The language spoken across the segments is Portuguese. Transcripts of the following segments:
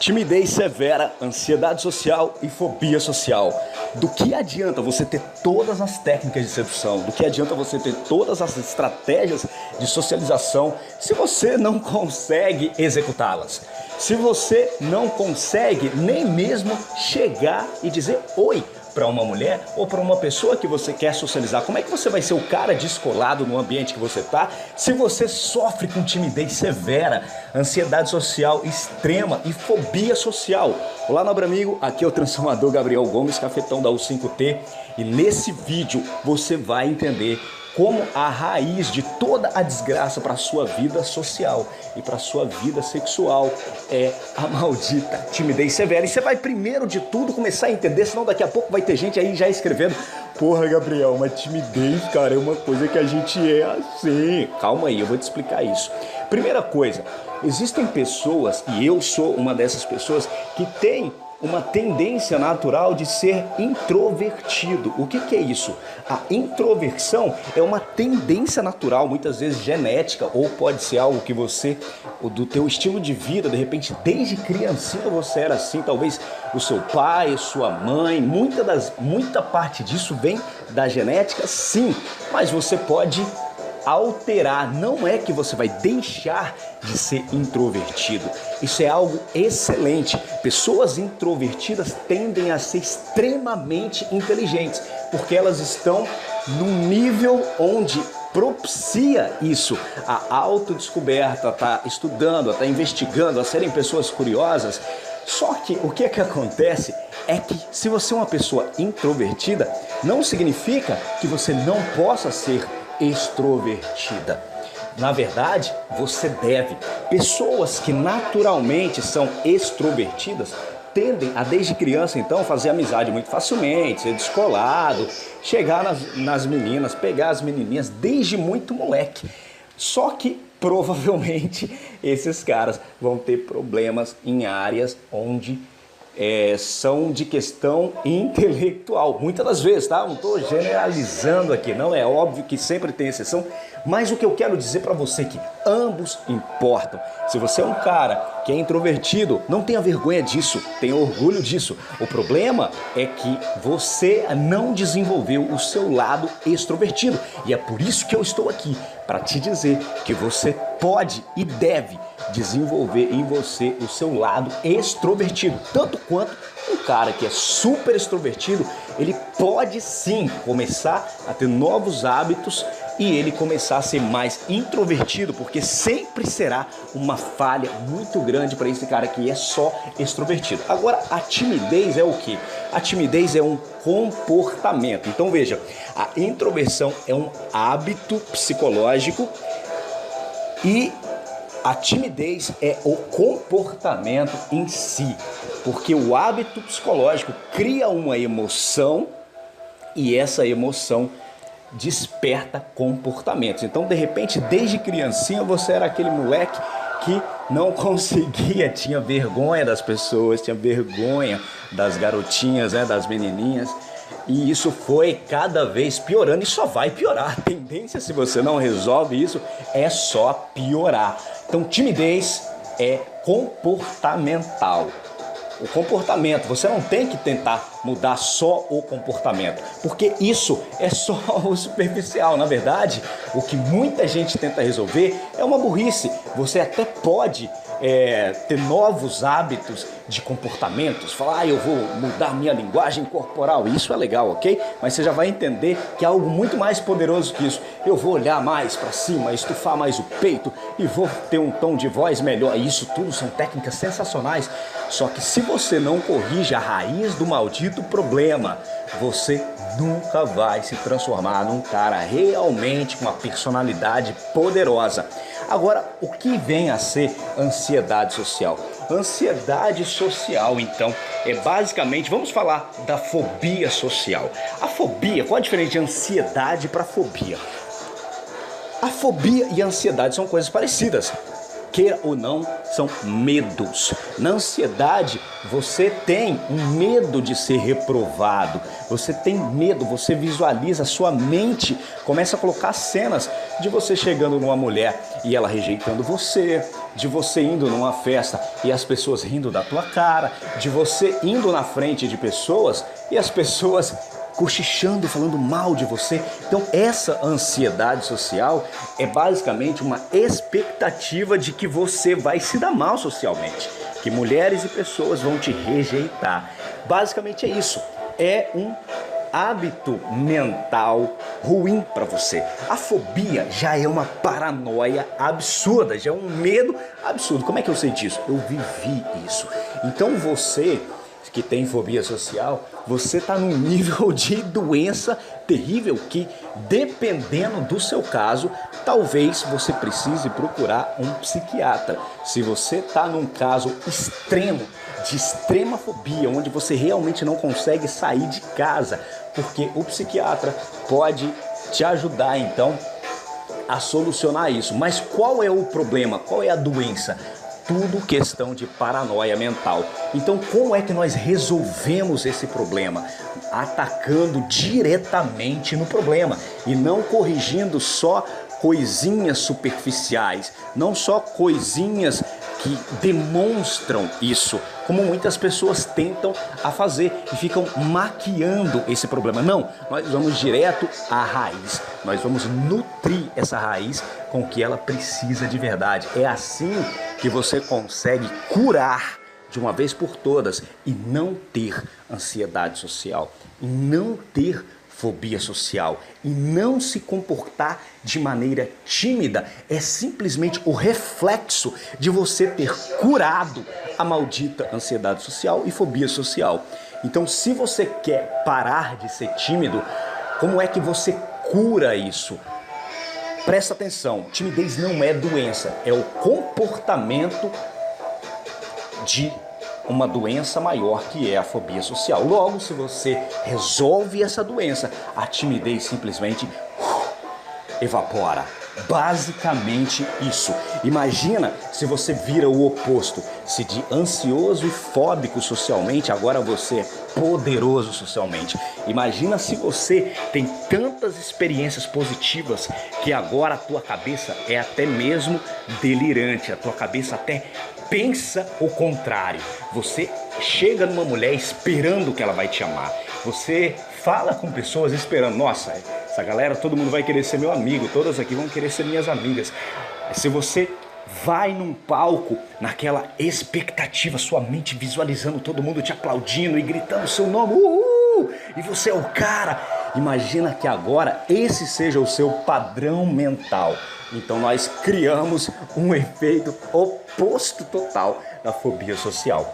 Timidez severa, ansiedade social e fobia social. Do que adianta você ter todas as técnicas de sedução? Do que adianta você ter todas as estratégias de socialização se você não consegue executá-las? Se você não consegue nem mesmo chegar e dizer oi para uma mulher ou para uma pessoa que você quer socializar, como é que você vai ser o cara descolado no ambiente que você está se você sofre com timidez severa, ansiedade social extrema e fobia social? Olá, nobre amigo, aqui é o transformador Gabriel Gomes, cafetão da U5T, e nesse vídeo você vai entender como a raiz de toda a desgraça para a sua vida social e para a sua vida sexual é a maldita timidez severa. E você vai primeiro de tudo começar a entender, senão daqui a pouco vai ter gente aí já escrevendo: porra, Gabriel, mas timidez, cara, é uma coisa que a gente é assim. Calma aí, eu vou te explicar isso. Primeira coisa, existem pessoas, e eu sou uma dessas pessoas, que tem uma tendência natural de ser introvertido. O que é isso? A introversão é uma tendência natural, muitas vezes genética, ou pode ser algo que você, do teu estilo de vida, de repente desde criancinha você era assim, talvez o seu pai, sua mãe, muita parte disso vem da genética, sim, mas você pode alterar, não é que você vai deixar de ser introvertido. Isso é algo excelente. Pessoas introvertidas tendem a ser extremamente inteligentes, porque elas estão num nível onde propicia isso, a autodescoberta, tá estudando, tá investigando, a serem pessoas curiosas. Só que o que acontece é que se você é uma pessoa introvertida, não significa que você não possa ser extrovertida. Na verdade, você deve. Pessoas que naturalmente são extrovertidas tendem a, desde criança, então, fazer amizade muito facilmente, ser descolado, chegar nas meninas, pegar as menininhas desde muito moleque. Só que, provavelmente, esses caras vão ter problemas em áreas onde são de questão intelectual, muitas das vezes, tá? Não estou generalizando aqui, não, é óbvio que sempre tem exceção, mas o que eu quero dizer para você é que ambos importam. Se você é um cara que é introvertido, não tenha vergonha disso, tenha orgulho disso. O problema é que você não desenvolveu o seu lado extrovertido, e é por isso que eu estou aqui, para te dizer que você pode e deve desenvolver em você o seu lado extrovertido, tanto quanto um cara que é super extrovertido, ele pode sim começar a ter novos hábitos e ele começar a ser mais introvertido, porque sempre será uma falha muito grande para esse cara que é só extrovertido. Agora, a timidez é o quê? A timidez é um comportamento. Então veja, a introversão é um hábito psicológico e a timidez é o comportamento em si, porque o hábito psicológico cria uma emoção e essa emoção desperta comportamentos. Então, de repente, desde criancinha você era aquele moleque que não conseguia, tinha vergonha das pessoas, tinha vergonha das garotinhas, das menininhas. E isso foi cada vez piorando e só vai piorar. A tendência, se você não resolve isso, é só piorar. Então, timidez é comportamental. O comportamento, você não tem que tentar mudar só o comportamento, porque isso é só o superficial. Na verdade, o que muita gente tenta resolver é uma burrice. Você até pode ter novos hábitos de comportamentos, falar, eu vou mudar minha linguagem corporal, isso é legal, ok? Mas você já vai entender que é algo muito mais poderoso que isso. Eu vou olhar mais para cima, estufar mais o peito e vou ter um tom de voz melhor. Isso tudo são técnicas sensacionais, só que se você não corrige a raiz do maldito problema, você nunca vai se transformar num cara realmente com uma personalidade poderosa. Agora, o que vem a ser ansiedade social? Ansiedade social, então, é basicamente, vamos falar da fobia social. A fobia, qual a diferença de ansiedade para fobia? A fobia e a ansiedade são coisas parecidas. Queira ou não, são medos. Na ansiedade, você tem um medo de ser reprovado, você tem medo, você visualiza, a sua mente começa a colocar cenas de você chegando numa mulher e ela rejeitando você, de você indo numa festa e as pessoas rindo da tua cara, de você indo na frente de pessoas e as pessoas cochichando, falando mal de você. Então essa ansiedade social é basicamente uma expectativa de que você vai se dar mal socialmente, que mulheres e pessoas vão te rejeitar. Basicamente é isso, é um hábito mental ruim para você. A fobia já é uma paranoia absurda, já é um medo absurdo. Como é que eu sei disso? Eu vivi isso. Então você que tem fobia social, você está num nível de doença terrível que, dependendo do seu caso, talvez você precise procurar um psiquiatra. Se você está num caso extremo, de extrema fobia, onde você realmente não consegue sair de casa, porque o psiquiatra pode te ajudar então a solucionar isso. Mas qual é o problema? Qual é a doença? Tudo questão de paranoia mental. Então, como é que nós resolvemos esse problema? Atacando diretamente no problema e não corrigindo só coisinhas superficiais, não só coisinhas que demonstram isso, como muitas pessoas tentam a fazer e ficam maquiando esse problema. Não, nós vamos direto à raiz, nós vamos nutrir essa raiz com o que ela precisa de verdade. É assim que você consegue curar de uma vez por todas e não ter ansiedade social, e não ter fobia social e não se comportar de maneira tímida. É simplesmente o reflexo de você ter curado a maldita ansiedade social e fobia social. Então, se você quer parar de ser tímido, como é que você cura isso? Presta atenção, timidez não é doença, é o comportamento de uma doença maior, que é a fobia social. Logo, se você resolve essa doença, a timidez simplesmente evapora. Basicamente isso. Imagina se você vira o oposto. Se de ansioso e fóbico socialmente, agora você é poderoso socialmente. Imagina se você tem tantas experiências positivas que agora a tua cabeça é até mesmo delirante. A tua cabeça até pensa o contrário. Você chega numa mulher esperando que ela vai te amar. Você fala com pessoas esperando, nossa, essa galera, todo mundo vai querer ser meu amigo, todas aqui vão querer ser minhas amigas. Se você vai num palco, naquela expectativa, sua mente visualizando todo mundo te aplaudindo e gritando seu nome, uhul, e você é o cara, imagina que agora esse seja o seu padrão mental. Então nós criamos um efeito oposto total da fobia social,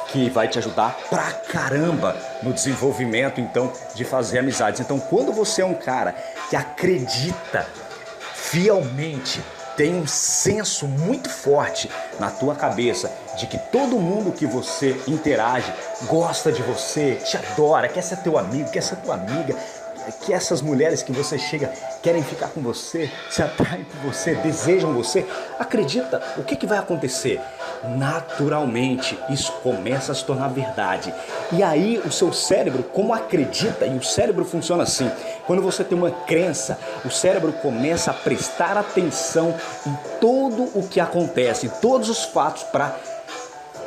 que vai te ajudar pra caramba no desenvolvimento, então, de fazer amizades. Então, quando você é um cara que acredita fielmente, tem um senso muito forte na tua cabeça de que todo mundo que você interage gosta de você, te adora, quer ser teu amigo, quer ser tua amiga, que essas mulheres que você chega querem ficar com você, se atraem por você, desejam você, acredita, o que vai acontecer? Naturalmente, isso começa a se tornar verdade. E aí o seu cérebro, como acredita, e o cérebro funciona assim, quando você tem uma crença, o cérebro começa a prestar atenção em todo o que acontece, em todos os fatos para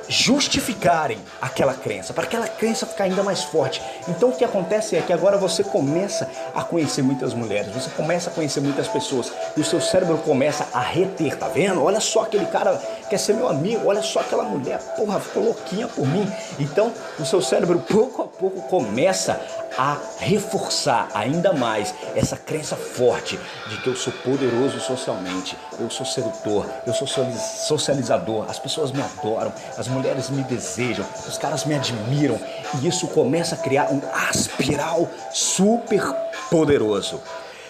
justificarem aquela crença, para aquela crença ficar ainda mais forte. Então o que acontece é que agora você começa a conhecer muitas mulheres, você começa a conhecer muitas pessoas e o seu cérebro começa a reter, tá vendo? Olha só, aquele cara quer ser meu amigo, olha só aquela mulher, porra, ficou louquinha por mim. Então o seu cérebro pouco a pouco começa a reforçar ainda mais essa crença forte de que eu sou poderoso socialmente, eu sou sedutor, eu sou socializador, as pessoas me adoram, as mulheres me desejam, os caras me admiram, e isso começa a criar um espiral super poderoso.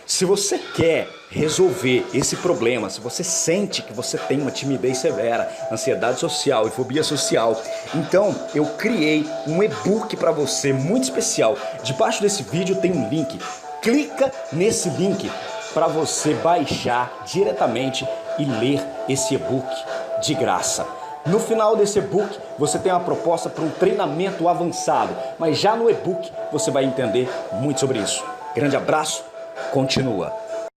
Se você quer resolver esse problema, se você sente que você tem uma timidez severa, ansiedade social e fobia social, então eu criei um e-book para você muito especial. Debaixo desse vídeo tem um link. Clica nesse link para você baixar diretamente e ler esse e-book de graça. No final desse e-book você tem uma proposta para um treinamento avançado, mas já no e-book você vai entender muito sobre isso. Grande abraço, continua.